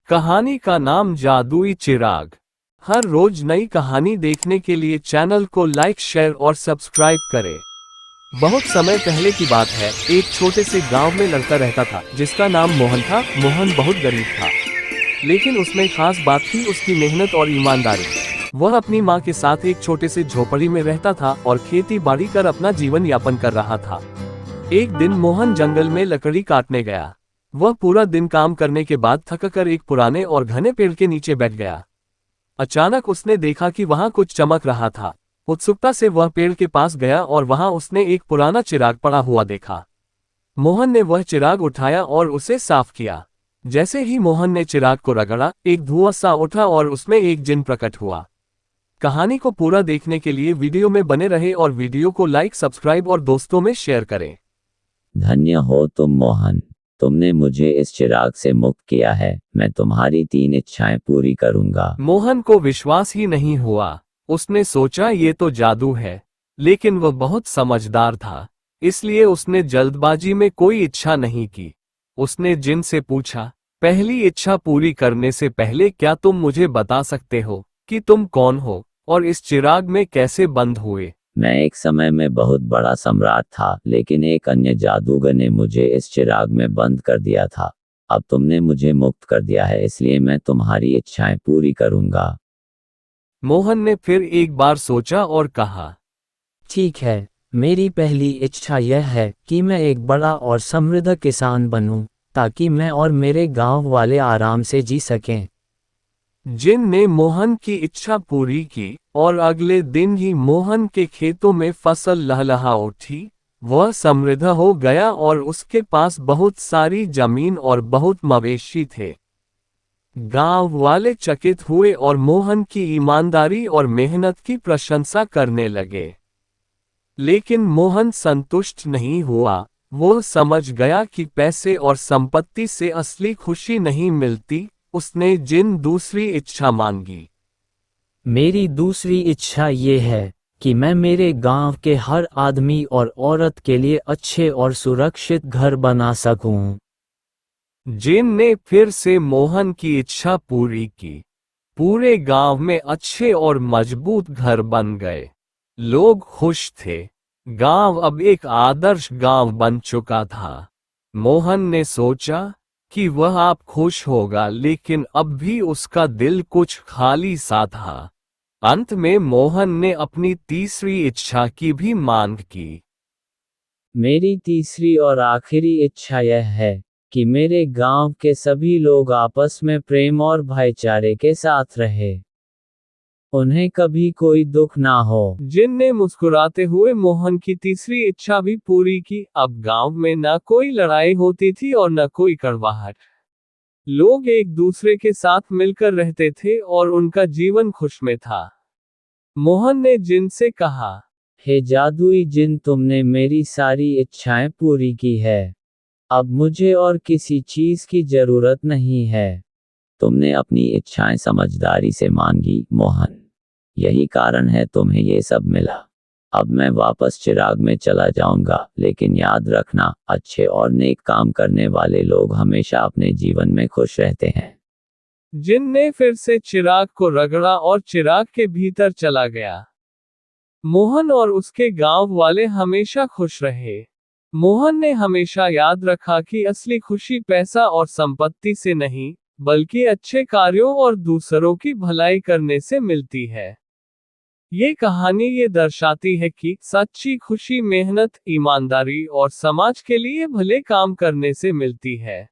कहानी का नाम जादुई चिराग। हर रोज नई कहानी देखने के लिए चैनल को लाइक, शेयर और सब्सक्राइब करें। बहुत समय पहले की बात है, एक छोटे से गांव में लड़का रहता था जिसका नाम मोहन था। मोहन बहुत गरीब था, लेकिन उसमें खास बात थी उसकी मेहनत और ईमानदारी। वह अपनी माँ के साथ एक छोटे से झोपड़ी में रहता था और खेती बाड़ी कर अपना जीवन यापन कर रहा था। एक दिन मोहन जंगल में लकड़ी काटने गया। वह पूरा दिन काम करने के बाद थककर एक पुराने और घने पेड़ के नीचे बैठ गया। अचानक उसने देखा कि वहां कुछ चमक रहा था। उत्सुकता से वह पेड़ के पास गया और वहां उसने एक पुराना चिराग पड़ा हुआ देखा। मोहन ने वह चिराग उठाया और उसे साफ किया। जैसे ही मोहन ने चिराग को रगड़ा, एक धुआं सा उठा और उसमें एक जिन प्रकट हुआ। कहानी को पूरा देखने के लिए वीडियो में बने रहे और वीडियो को लाइक, सब्सक्राइब और दोस्तों में शेयर करें। धन्य हो तुम मोहन, तुमने मुझे इस चिराग से मुक्त किया है। मैं तुम्हारी 3 इच्छाएं पूरी करूंगा। मोहन को विश्वास ही नहीं हुआ। उसने सोचा ये तो जादू है, लेकिन वह बहुत समझदार था, इसलिए उसने जल्दबाजी में कोई इच्छा नहीं की। उसने जिन से पूछा, पहली इच्छा पूरी करने से पहले क्या तुम मुझे बता सकते हो कि तुम कौन हो और इस चिराग में कैसे बंद हुए? मैं एक समय में बहुत बड़ा सम्राट था, लेकिन एक अन्य जादूगर ने मुझे इस चिराग में बंद कर दिया था। अब तुमने मुझे मुक्त कर दिया है, इसलिए मैं तुम्हारी इच्छाएं पूरी करूंगा। मोहन ने फिर एक बार सोचा और कहा, ठीक है, मेरी पहली इच्छा यह है कि मैं एक बड़ा और समृद्ध किसान बनूं, ताकि मैं और मेरे गांव वाले आराम से जी सकें। जिन ने मोहन की इच्छा पूरी की और अगले दिन ही मोहन के खेतों में फसल लहलहा उठी। वह समृद्ध हो गया और उसके पास बहुत सारी जमीन और बहुत मवेशी थे। गांव वाले चकित हुए और मोहन की ईमानदारी और मेहनत की प्रशंसा करने लगे। लेकिन मोहन संतुष्ट नहीं हुआ। वो समझ गया कि पैसे और संपत्ति से असली खुशी नहीं मिलती। उसने जिन दूसरी इच्छा मांगी। मेरी दूसरी इच्छा ये है कि मैं मेरे गांव के हर आदमी और औरत के लिए अच्छे और सुरक्षित घर बना सकूं। जिन ने फिर से मोहन की इच्छा पूरी की। पूरे गांव में अच्छे और मजबूत घर बन गए। लोग खुश थे। गांव अब एक आदर्श गांव बन चुका था। मोहन ने सोचा कि वह आप खुश होगा, लेकिन अब भी उसका दिल कुछ खाली सा था। अंत में मोहन ने अपनी तीसरी इच्छा की भी मांग की। मेरी तीसरी और आखिरी इच्छा यह है कि मेरे गांव के सभी लोग आपस में प्रेम और भाईचारे के साथ रहे। उन्हें कभी कोई दुख ना हो। जिन ने मुस्कुराते हुए मोहन की तीसरी इच्छा भी पूरी की। अब गांव में न कोई लड़ाई होती थी और न कोई कड़वाहट। लोग एक दूसरे के साथ मिलकर रहते थे और उनका जीवन खुश में था। मोहन ने जिन से कहा, हे जादुई जिन, तुमने मेरी सारी इच्छाएं पूरी की है। अब मुझे और किसी चीज की जरूरत नहीं है। तुमने अपनी इच्छाएं समझदारी से मांगी मोहन, यही कारण है तुम्हें ये सब मिला। अब मैं वापस चिराग में चला जाऊंगा, लेकिन याद रखना, अच्छे और नेक काम करने वाले लोग हमेशा अपने जीवन में खुश रहते हैं। जिन ने फिर से चिराग को रगड़ा और चिराग के भीतर चला गया। मोहन और उसके गांव वाले हमेशा खुश रहे। मोहन ने हमेशा याद रखा कि असली खुशी पैसा और संपत्ति से नहीं, बल्कि अच्छे कार्यों और दूसरों की भलाई करने से मिलती है। ये कहानी ये दर्शाती है कि सच्ची खुशी मेहनत, ईमानदारी और समाज के लिए भले काम करने से मिलती है।